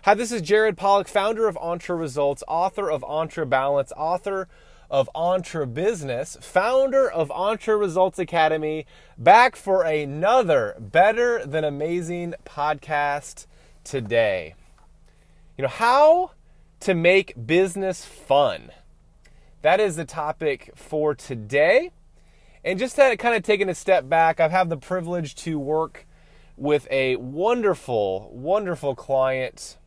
Hi, this is Jared Polak, founder of Entre Results, author of Entre Balance, author of Entre Business, founder of Entre Results Academy, back for another Better Than Amazing podcast today. How to make business fun. That is the topic for today. And just to kind of taking a step back, I've had the privilege to work with a wonderful, wonderful client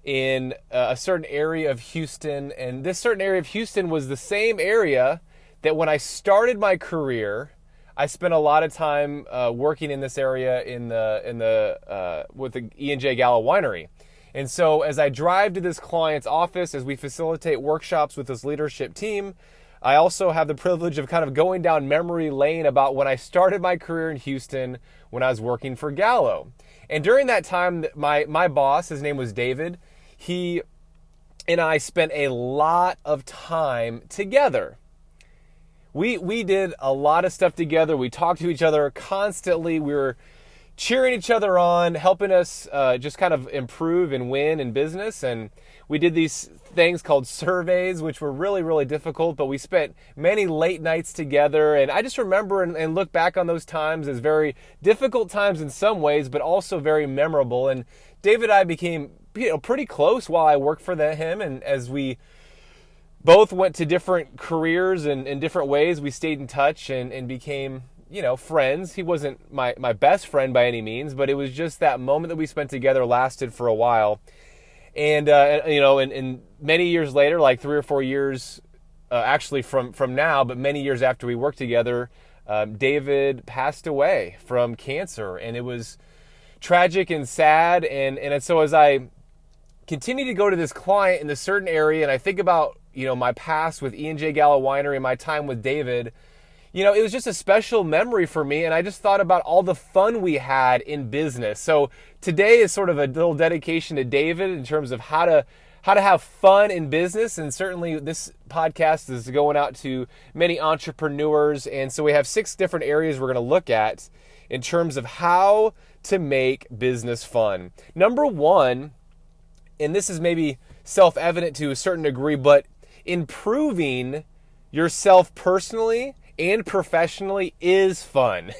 in a certain area of Houston. And this certain area of Houston was the same area that when I started my career, I spent a lot of time working in this area with the E&J Gallo Winery. And so as I drive to this client's office, as we facilitate workshops with this leadership team, I also have the privilege of kind of going down memory lane about when I started my career in Houston when I was working for Gallo. And during that time, my boss, his name was David, he and I spent a lot of time together. We did a lot of stuff together. We talked to each other constantly. We were cheering each other on, helping us just kind of improve and win in business. And we did these things called surveys, which were really, really difficult, but we spent many late nights together. And I just remember and look back on those times as very difficult times in some ways, but also very memorable. And David and I became pretty close while I worked for him. And as we both went to different careers and in different ways, we stayed in touch and became friends. He wasn't my best friend by any means, but it was just that moment that we spent together lasted for a while. And many years later, like 3 or 4 years, actually from now, but many years after we worked together, David passed away from cancer, and it was tragic and sad. And so as I continue to go to this client in this certain area, and I think about my past with E&J Gallo Winery and my time with David, it was just a special memory for me, and I just thought about all the fun we had in business. So today is sort of a little dedication to David in terms of how to have fun in business, and certainly this podcast is going out to many entrepreneurs, and so we have 6 different areas we're going to look at in terms of how to make business fun. Number 1, and this is maybe self-evident to a certain degree, but improving yourself personally and professionally is fun.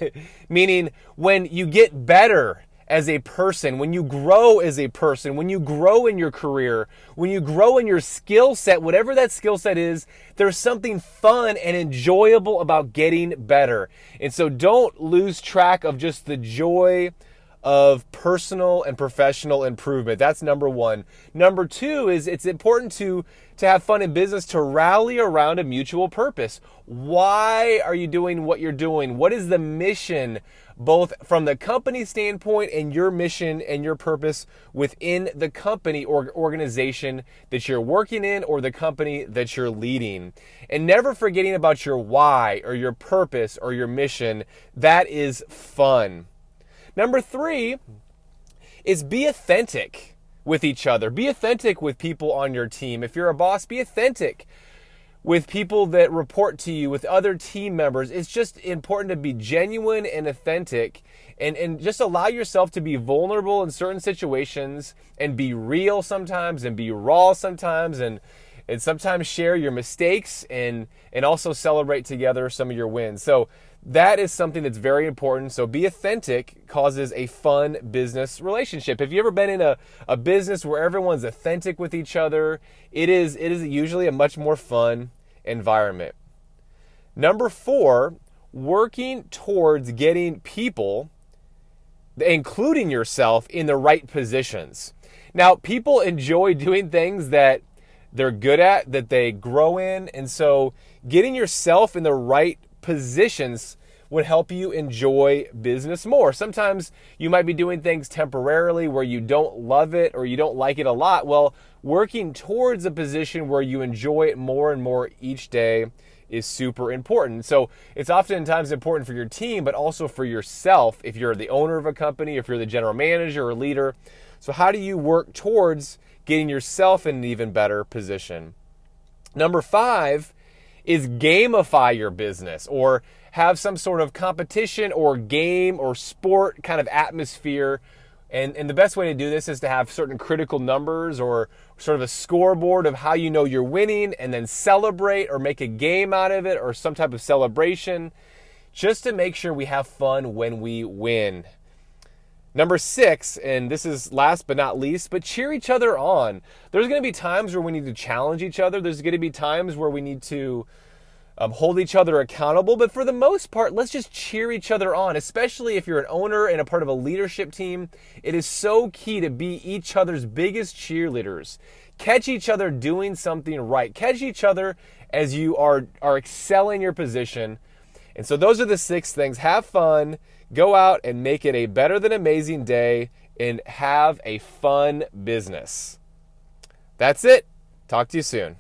Meaning when you get better as a person, when you grow as a person, when you grow in your career, when you grow in your skill set, whatever that skill set is, there's something fun and enjoyable about getting better. And so don't lose track of just the joy of personal and professional improvement. That's number 1. Number 2 is it's important to have fun in business, to rally around a mutual purpose. Why are you doing what you're doing? What is the mission, both from the company standpoint and your mission and your purpose within the company or organization that you're working in or the company that you're leading? And never forgetting about your why or your purpose or your mission. That is fun. Number 3 is be authentic with each other. Be authentic with people on your team. If you're a boss, be authentic with people that report to you, with other team members. It's just important to be genuine and authentic and just allow yourself to be vulnerable in certain situations and be real sometimes and be raw sometimes and sometimes share your mistakes and also celebrate together some of your wins. So that is something that's very important. So be authentic causes a fun business relationship. Have you ever been in a business where everyone's authentic with each other? It is usually a much more fun environment. Number 4, working towards getting people, including yourself, in the right positions. Now, people enjoy doing things that they're good at, that they grow in, and so getting yourself in the right positions would help you enjoy business more. Sometimes you might be doing things temporarily where you don't love it or you don't like it a lot. Well, working towards a position where you enjoy it more and more each day is super important. So it's oftentimes important for your team, but also for yourself if you're the owner of a company, if you're the general manager or leader. So how do you work towards getting yourself in an even better position? Number 5 is gamify your business, or have some sort of competition or game or sport kind of atmosphere And the best way to do this is to have certain critical numbers or sort of a scoreboard of how you know you're winning, and then celebrate or make a game out of it or some type of celebration, just to make sure we have fun when we win. Number 6, and this is last but not least, but cheer each other on. There's going to be times where we need to challenge each other. There's going to be times where we need to hold each other accountable. But for the most part, let's just cheer each other on, especially if you're an owner and a part of a leadership team. It is so key to be each other's biggest cheerleaders. Catch each other doing something right. Catch each other as you are excelling your position. And so those are the 6 things. Have fun. Go out and make it a better than amazing day, and have a fun business. That's it. Talk to you soon.